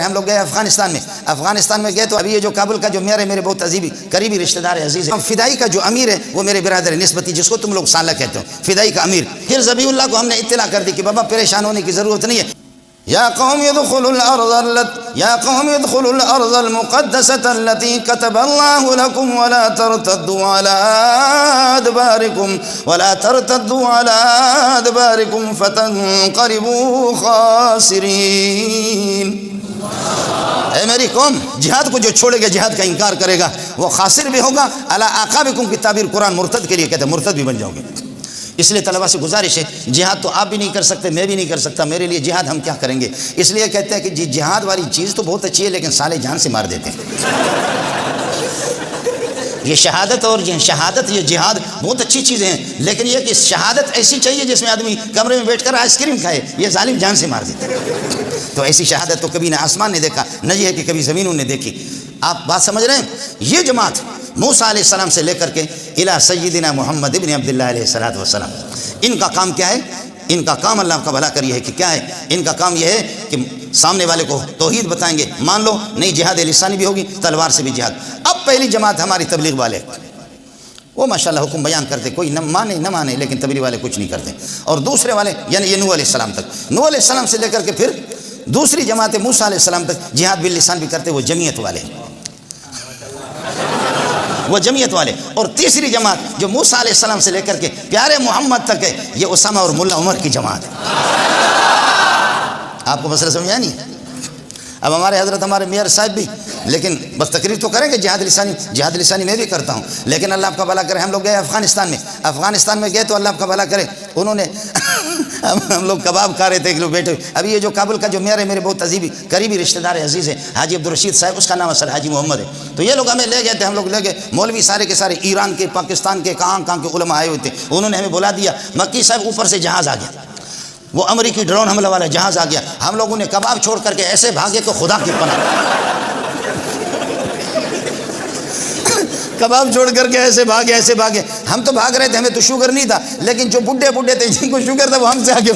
ہم لوگ گئے افغانستان میں گئے تو ابھی یہ جو کابل کا جو میرے بہت قریبی رشتہ دار عزیز ہے، فدائی کا جو امیر ہے وہ میرے برادر نسبتی، جس کو تم لوگ سالہ کہتے ہو، فدائی کا امیر۔ پھر ذبیح اللہ کو ہم نے اطلاع کر دی کہ بابا پریشان ہونے کی ضرورت نہیں ہے، یا قوم ادخلوا الارض المقدسة التي كتب الله لكم ولا ترتدوا على ادباركم فتنقلبوا خاسرين۔ اے میری قوم، جہاد کو جو چھوڑے گا، جہاد کا انکار کرے گا، وہ خاسر بھی ہوگا۔ علی اعقابکم کی تعبیر قرآن مرتد کے لیے کہتے ہیں، مرتد بھی بن جاؤ گے۔ اس لیے طلبہ سے گزارش ہے، جہاد تو آپ بھی نہیں کر سکتے، میں بھی نہیں کر سکتا، میرے لیے جہاد ہم کیا کریں گے؟ اس لیے کہتے ہیں کہ جی جہاد والی چیز تو بہت اچھی ہے، لیکن سالے جان سے مار دیتے ہیں۔ یہ شہادت اور شہادت، یہ جہاد بہت اچھی چیزیں ہیں، لیکن یہ کہ شہادت ایسی چاہیے جس میں آدمی کمرے میں بیٹھ کر آئس کریم کھائے، یہ ظالم جان سے مار دیتے ہیں۔ تو ایسی شہادت تو کبھی نہ آسمان نے دیکھا، نہ یہ ہے کہ کبھی زمینوں نے دیکھی۔ آپ بات سمجھ رہے ہیں؟ یہ جماعت موسیٰ علیہ السلام سے لے کر کے الی سیدنا محمد ابن عبداللہ علیہ السلام، ان کا کام کیا ہے؟ ان کا کام اللہ کا بھلا کریے ہے کہ کیا ہے؟ ان کا کام یہ ہے کہ سامنے والے کو توحید بتائیں گے، مان لو، نہیں جہاد لسانی بھی ہوگی، تلوار سے بھی جہاد۔ اب پہلی جماعت ہماری تبلیغ والے، وہ ماشاءاللہ حکم بیان کرتے، کوئی نہ مانے لیکن تبلیغ والے کچھ نہیں کرتے۔ اور دوسرے والے یعنی یہ نوح علیہ السلام تک، نوح علیہ السلام سے لے کر کے پھر دوسری جماعت موسیٰ علیہ السلام تک جہاد باللسان بھی کرتے، وہ جمعیت والے، وہ جمعیت والے۔ اور تیسری جماعت جو موسیٰ علیہ السلام سے لے کر کے پیارے محمد تک ہے، یہ اسامہ اور ملا عمر کی جماعت ہے۔ آپ کو مسئلہ سمجھا نہیں؟ اب ہمارے حضرت ہمارے میئر صاحب بھی، لیکن بس تقریر تو کریں گے جہاد لسانی میں بھی کرتا ہوں، لیکن اللہ آپ کا بھلا کرے۔ ہم لوگ گئے افغانستان میں گئے تو اللہ آپ کا بھلا کرے، انہوں نے ہم لوگ کباب کھا رہے تھے، ایک لوگ بیٹھے، ابھی یہ جو کابل کا جو میرے بہت قریبی رشتہ دار عزیز ہے، حاجی عبدالرشید صاحب، اس کا نام اصل حاجی محمد ہے۔ تو یہ لوگ ہمیں لے گئے تھے، ہم لوگ لے گئے، مولوی سارے کے سارے ایران کے، پاکستان کے، کہاں کے علماء آئے ہوئے تھے، انہوں نے ہمیں بلا دیا۔ مکی صاحب اوپر سے جہاز آ گیا، وہ امریکی ڈرون حملہ والا جہاز آ گیا، ہم لوگوں نے کباب چھوڑ کر کے ایسے بھاگے کہ خدا کی پناہ، کباب چھوڑ کر کے ایسے بھاگے۔ ہم تو بھاگ رہے تھے، ہمیں تو شوگر نہیں تھا، لیکن جو بڈھے تھے جن کو شوگر تھا وہ ہم سے آگے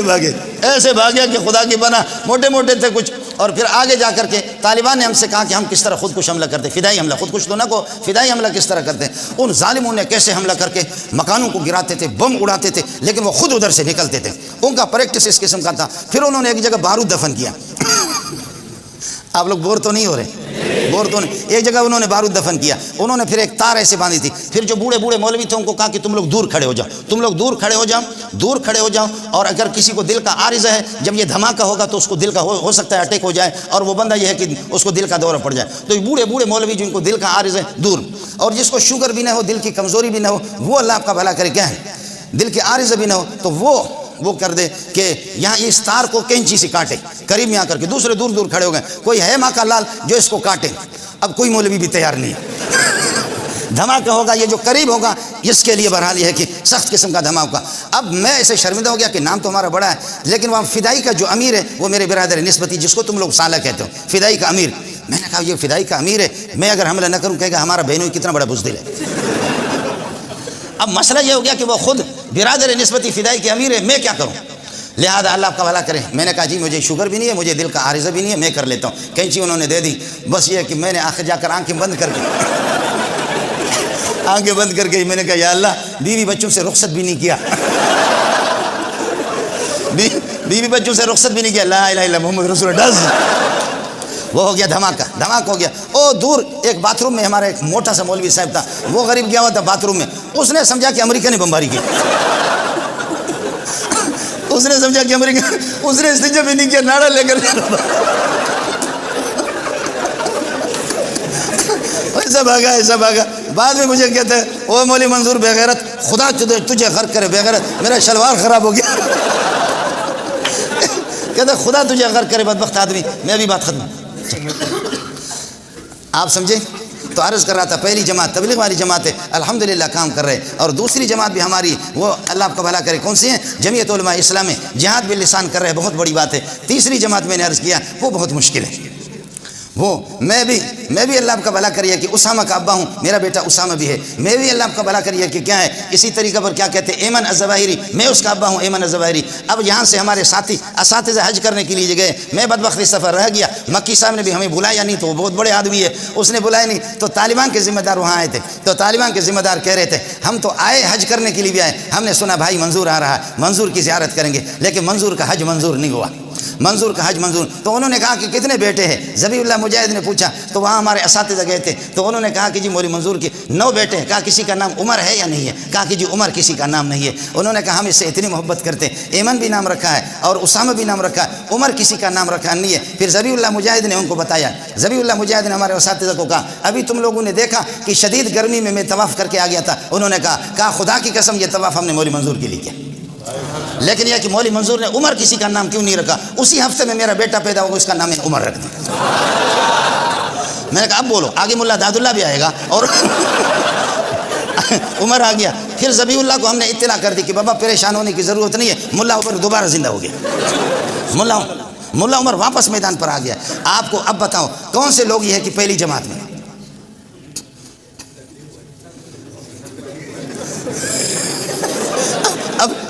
بھاگے، ایسے بھاگے کہ خدا کی پناہ، موٹے تھے کچھ۔ اور پھر آگے جا کر کے طالبان نے ہم سے کہا کہ ہم کس طرح خودکش حملہ کرتے، فدائی حملہ، خودکش تو نہ کو، فدائی حملہ کس طرح کرتے ہیں۔ ان ظالموں نے کیسے حملہ کر کے مکانوں کو گراتے تھے، بم اڑاتے تھے، لیکن وہ خود ادھر سے نکلتے تھے، ان کا پریکٹس اس قسم کا تھا۔ پھر انہوں نے ایک جگہ بارود دفن کیا، آپ لوگ بور تو نہیں ہو رہے؟ ایک جگہ انہوں نے بارود دفن کیا، انہوں نے پھر ایک تار ایسے باندھی تھی، پھر جو بوڑھے مولوی تھے ان کو کہا کہ تم لوگ دور کھڑے ہو جاؤ، اور اگر کسی کو دل کا عارضہ ہے، جب یہ دھماکہ ہوگا تو اس کو دل کا ہو سکتا ہے اٹیک ہو جائے، اور وہ بندہ یہ ہے کہ اس کو دل کا دورہ پڑ جائے، تو بوڑھے مولوی جن کو دل کا عارض ہے دور، اور جس کو شوگر بھی نہ ہو، دل کی کمزوری بھی نہ ہو، وہ اللہ آپ کا بھلا کرے، کیا ہے دل کے عارض بھی نہ ہو، تو وہ کر دے کہ یہاں اس تار کو کینچی سے کاٹے، قریب میں آ کر کے، دوسرے دور کھڑے ہو گئے، کوئی ہے ماں کا لال جو اس کو کاٹے، اب کوئی مولوی بھی تیار نہیں ہے۔ دھماکہ ہوگا، یہ جو قریب ہوگا اس کے لیے بہرحال یہ ہے کہ سخت قسم کا دھماکہ۔ اب میں ایسے شرمندہ ہو گیا کہ نام تو ہمارا بڑا ہے، لیکن وہاں فدائی کا جو امیر ہے وہ میرے برادر نسبتی، جس کو تم لوگ سالہ کہتے ہو، فدائی کا امیر۔ میں نے کہا یہ فدائی کا امیر ہے، میں اگر حملہ نہ کروں کہے گا ہمارا بہنوئی کتنا بڑا بزدل ہے۔ اب مسئلہ یہ ہو گیا کہ وہ خود برادر نسبتی فدائی کے امیر ہے، میں کیا کروں؟ لہذا اللہ آپ کا بھلا کرے، میں نے کہا جی مجھے شوگر بھی نہیں ہے، مجھے دل کا عارضہ بھی نہیں ہے، میں کر لیتا ہوں۔ کینچی انہوں نے دے دی، بس یہ کہ میں نے آخر جا کر آنکھیں بند کر کے میں نے کہا یا اللہ، بیوی بچوں سے رخصت بھی نہیں کیا، بیوی بچوں سے رخصت بھی نہیں کیا، لا الہ الا محمد رسول اللہ، وہ ہو گیا دھماکہ ہو گیا۔ او دور ایک باتھ روم میں ہمارا ایک موٹا سا مولوی صاحب تھا، وہ غریب گیا ہوا تھا باتھ روم میں، اس نے سمجھا کہ امریکہ نے بمباری کی، اس نے سمجھا کہ امریکہ، اس نے استنجا بھی نہیں کیا، نعرہ لے کر ایسا بھاگا۔ بعد میں مجھے کہتا ہے او مولوی منظور بے غیرت، خدا تجھے غرق کرے بے غیرت، میرا شلوار خراب ہو گیا، کہتا ہے خدا تجھے غرق کرے بدبخت آدمی۔ میں ابھی بات ختم، آپ سمجھے؟ تو عرض کر رہا تھا پہلی جماعت تبلیغ والی جماعت ہے، الحمدللہ کام کر رہے، اور دوسری جماعت بھی ہماری، وہ اللہ آپ کا بھلا کرے، کون سی ہیں؟ جمعیت علماء اسلام ہے، جہاد باللسان کر رہے، بہت بڑی بات ہے۔ تیسری جماعت میں نے عرض کیا وہ بہت مشکل ہے، وہ میں بھی اللہ کا بھلا کریے کہ اسامہ کا ابا ہوں، میرا بیٹا اسامہ بھی ہے، میں بھی اللہ کا بھلا کریے کہ کیا ہے اسی طریقہ پر کیا کہتے ہیں ایمن الظواہری، میں اس کا ابا ہوں ایمن الظواہری۔ اب یہاں سے ہمارے ساتھی اساتذہ حج کرنے کے لیے گئے، میں بدبخت اس سفر رہ گیا، مکی صاحب نے بھی ہمیں بلایا نہیں، تو وہ بہت بڑے آدمی ہے، اس نے بلایا نہیں، تو طالبان کے ذمہ دار وہاں آئے تھے، تو طالبان کے ذمہ دار کہہ رہے تھے ہم تو آئے حج کرنے کے لیے بھی آئے، ہم نے سنا بھائی منظور آ رہا ہے، منظور کی زیارت کریں گے، لیکن منظور کا حج منظور نہیں ہوا، منظور کا حج منظور۔ تو انہوں نے کہا کہ کتنے بیٹے ہیں؟ ذبیح اللہ مجاہد نے پوچھا، تو وہاں ہمارے اساتذہ گئے تھے، تو انہوں نے کہا کہ جی مولوی منظور کی 9 بیٹے ہیں۔ کہا کسی کا نام عمر ہے یا نہیں ہے؟ کہا کہ جی عمر کسی کا نام نہیں ہے۔ انہوں نے کہا ہم اس سے اتنی محبت کرتے ہیں، ایمن بھی نام رکھا ہے اور اسامہ بھی نام رکھا ہے، عمر کسی کا نام رکھا نہیں ہے۔ پھر ذبیح اللہ مجاہد نے ان کو بتایا، ذبیح اللہ مجاہد نے ہمارے اساتذہ کو کہا ابھی تم لوگوں نے دیکھا کہ شدید گرمی میں طواف کر کے آ گیا تھا، انہوں نے کہا خدا کی قسم یہ طواف ہم نے مولوی منظور کے لیے کیا، لیکن یہ کہ مولوی منظور نے عمر کسی کا نام کیوں نہیں رکھا؟ اسی ہفتے میں میرا بیٹا پیدا ہوگا، اس کا نام عمر رکھ دیا۔ میں نے کہا اب بولو، آگے ملا داد اللہ بھی آئے گا اور عمر آ گیا۔ پھر ذبیح اللہ کو ہم نے اطلاع کر دی کہ بابا پریشان ہونے کی ضرورت نہیں ہے، ملا عمر دوبارہ زندہ ہو گیا، ملا عمر واپس میدان پر آ گیا۔ آپ کو اب بتاؤ کون سے لوگ یہ ہے کہ پہلی جماعت میں؟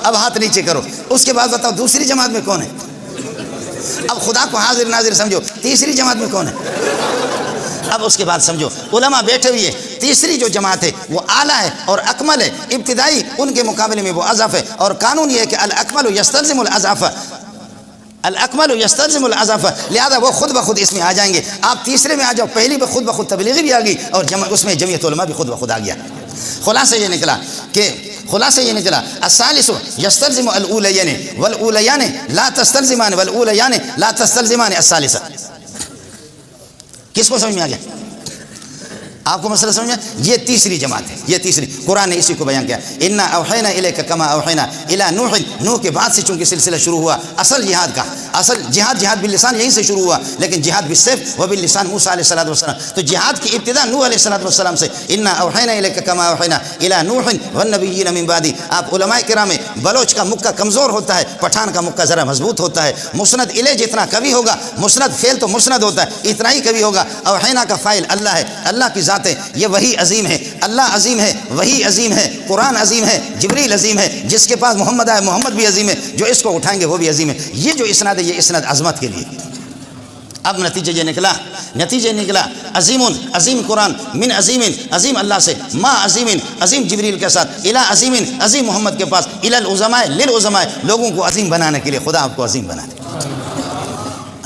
اب ہاتھ نیچے کرو۔ اس کے بعد بتاؤ دوسری جماعت میں کون ہے؟ اب خدا کو حاضر ناظر سمجھو، تیسری جماعت میں کون ہے؟ اب اس کے بعد سمجھو علماء بیٹھے ہوئے، تیسری جو جماعت ہے وہ اعلیٰ ہے اور اکمل ہے، ابتدائی ان کے مقابلے میں وہ اضعف ہے، اور قانون یہ ہے کہ الاکمل یستلزم الاضعف، الاکمل یستلزم الاضعف، لہذا وہ خود بخود اس میں آ جائیں گے۔ آپ تیسرے میں آ جاؤ، پہلی میں خود بخود تبلیغی بھی آ گئی اور اس میں جمعیت علماء بھی خود بخود آ گیا۔ خلاصہ یہ نکلا الثالث یستلزم الاولیین والاولیان لا تستلزمان والاولیان لا تستلزمان الثالث۔ کس کو سمجھ میں آ گیا؟ آپ کو مسئلہ سمجھ میں؟ یہ تیسری جماعت ہے، یہ تیسری، قرآن نے اسی کو بیان کیا، انا اوحینا الیک کما اوحینا الی نوح، نوح کے بعد سے چونکہ سلسلہ شروع ہوا اصل جہاد کا، اصل جہاد باللسان یہیں سے شروع ہوا، لیکن جہاد بالسیف و باللسان موسیٰ علیہ السلام، تو جہاد کی ابتدا نوح علیہ السلام سے، انا اوحینا الیک کما اوحینا الی نوح والنبیین من بعدی۔ آپ علماء کرام میں بلوچ کا مکہ کمزور ہوتا ہے، پٹھان کا مکہ ذرا مضبوط ہوتا ہے، مسند الیہ جتنا کبھی ہوگا، مسند فعل تو مسند ہوتا ہے، اتنا ہی کبھی ہوگا۔ اوحینا کا فاعل اللہ ہے، اللہ کی ذات ہے، یہ وہی عظیم ہے، اللہ عظیم ہے، وہی عظیم ہے، قرآن عظیم ہے، جبریل عظیم ہے، جس کے پاس محمد آئے محمد بھی عظیم ہے، جو اس کو اٹھائیں گے وہ بھی عظیم ہے۔ یہ جو اسناد ہے یہ اسناد عظمت کے لیے۔ اب نتیجہ یہ نکلا عظیم قرآن من عظیم اللہ سے، ما عظیم جبریل کے ساتھ، الی عظیم محمد کے پاس، الی العظماء للعظماء، لوگوں کو عظیم بنانے کے لیے خدا آپ کو عظیم بنا دے،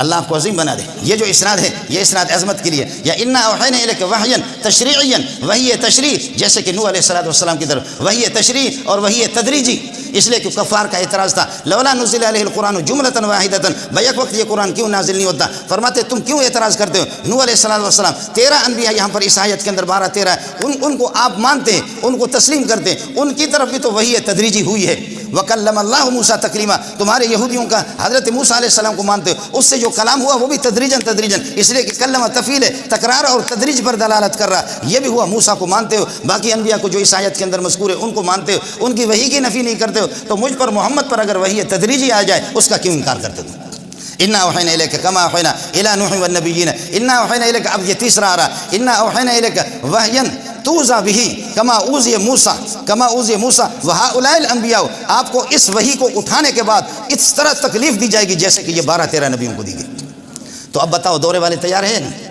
اللہ آپ کو عظیم بنا دے۔ یہ جو اسناد ہے یہ اسناد عظمت کے لیے۔ یا انا اوحینا الیک وحیا تشریعیا، وحی تشریع، جیسے کہ نوح علیہ السلام کی طرف وحی تشریع اور وحی تدریجی، اس لیے کہ کفار کا اعتراض تھا لولا نزل علیہ القرآن جملۃ واحدۃ، بیک وقت یہ قرآن کیوں نازل نہیں ہوتا؟ فرماتے تم کیوں اعتراض کرتے ہو؟ نوح علیہ السلام 13 انبیاء یہاں پر اس آیت کے اندر 12-13 ان کو آپ مانتے ہیں، ان کو تسلیم کرتے ہیں، ان کی طرف بھی تو وحی تدریجی ہوئی ہے۔ وکلم اللہ موسیٰ تکلیما، تمہارے یہودیوں کا حضرت موسیٰ علیہ السلام کو مانتے ہو، اس سے جو کلام ہوا وہ بھی تدریجاً، اس لیے کہ کلمہ تفیل ہے، تکرار اور تدریج پر دلالت کر رہا، یہ بھی ہوا۔ موسیٰ کو مانتے ہو، باقی انبیاء کو جو اس آیت کے اندر مذکور ہے ان کو مانتے ہو، ان کی وحی کی نفی نہیں کرتے ہو، تو مجھ پر محمد پر اگر وحی تدریجی آ جائے اس کا کیوں انکار کرتے ہو؟ انا اوحینا الیک کما اوحینا الی نوح والنبیین، انا اوحینا الیک، اب یہ تیسرا آ رہا، انا اوحینا الیک وحیا توزا بہ کما اوذی موسیٰ وہؤلاء الانبیاء، آپ کو اس وحی کو اٹھانے کے بعد اس طرح تکلیف دی جائے گی جیسے کہ یہ 12-13 نبیوں کو دی گئی۔ تو اب بتاؤ دورے والے تیار ہیں یا نہیں؟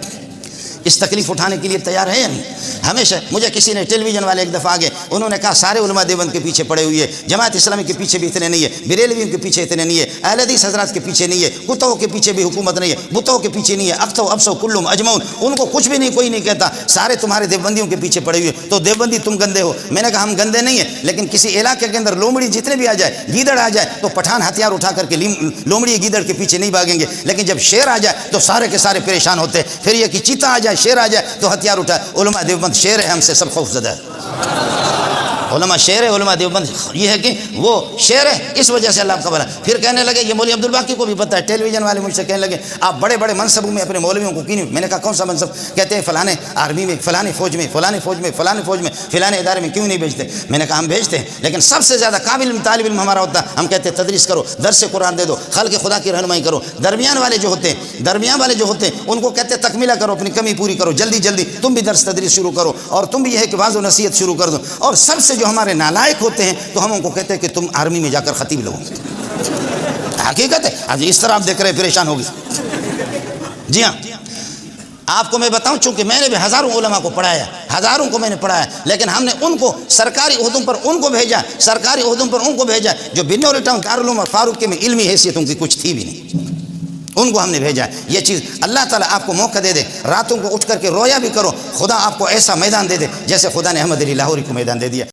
اس تکلیف اٹھانے کے لیے تیار ہے یا نہیں؟ ہمیشہ مجھے کسی نے ٹیلی ویژن والے ایک دفعہ آگے انہوں نے کہا سارے علماء دیوبند کے پیچھے پڑے ہوئے، جماعت اسلامی کے پیچھے بھی اتنے نہیں ہے، بریلویوں کے پیچھے اتنے نہیں ہے، اہل حدیث حضرات کے پیچھے نہیں ہے، کتوں کے پیچھے بھی حکومت نہیں ہے، بتوں کے پیچھے نہیں ہے، ابسو کلہم اجمعون، ان کو کچھ بھی نہیں، کوئی نہیں کہتا، سارے تمہارے دیوبندیوں کے پیچھے پڑے ہوئے، تو دیوبندی تم گندے ہو۔ میں نے کہا ہم گندے نہیں ہیں، لیکن کسی علاقے کے اندر لومڑی جتنے بھی آ جائے، گیدڑ آ جائے تو پٹھان ہتھیار اٹھا کر کے لومڑی گیدڑ کے پیچھے نہیں بھاگیں گے، لیکن جب شیر آ جائے تو سارے کے سارے پریشان ہوتے ہیں۔ پھر یہ کہ چیتا آ جائے، شیر آ جائے تو ہتھیار اٹھائے۔ علماء دیوبند شیر ہے، ہم سے سب خوف زدہ ہے۔ علماء شعر ہے، علماء دیوبند یہ ہے کہ وہ شعر ہے، اس وجہ سے اللہ آپ کا بھلا۔ پھر کہنے لگے، یہ مولوی عبدالباقی کو بھی پتہ ہے، ٹیلی ویژن والے مجھ سے کہنے لگے آپ بڑے بڑے منصبوں میں اپنے مولویوں کو کیوں نہیں؟ میں نے کہا کون سا منصب؟ کہتے ہیں فلانے آرمی میں، فلانے فوج میں، فلانے فوج میں، فلانے فوج میں، فلانے ادارے میں کیوں نہیں بھیجتے؟ میں نے کہا ہم بھیجتے ہیں، لیکن سب سے زیادہ قابل طالب علم ہمارا ہوتا ہے، ہم کہتے ہیں تدریس کرو، درس قرآن دے دو، خلق خدا کی رہنمائی کرو۔ درمیان والے جو ہوتے ہیں ان کو کہتے ہیں تکمیلہ کرو، اپنی کمی پوری کرو، جلدی جلدی تم بھی درس تدریس شروع کرو، اور تم بھی یہ ہے کہ واعظ و نصیحت شروع کر دو۔ اور سب سے جو ہمارے نالائق ہوتے ہیں تو ہم ان کو کہتے ہیں کہ تم آرمی میں جا کر خطیب لگو۔ حقیقت ہے، آج اس طرح آپ دیکھ رہے پریشان ہو گئے۔ جی ہاں، آپ کو میں بتاؤں، چونکہ میں نے بھی ہزاروں علماء کو پڑھایا، ہزاروں کو میں نے پڑھایا، لیکن ہم نے ان کو سرکاری عہدوں پر ان کو بھیجا، سرکاری عہدوں پر ان کو بھیجا جو بنور ٹاؤن دارالعلوم اور فاروق کے میں علمی حیثیت ان کی کچھ تھی بھی نہیں، ان کو ہم نے بھیجا۔ یہ چیز اللہ تعالیٰ آپ کو موقع دے دے، راتوں کو اٹھ کر کے رویا بھی کرو، خدا آپ کو ایسا میدان دے دے جیسے خدا نے احمد علی لاہوری کو میدان دے دیا۔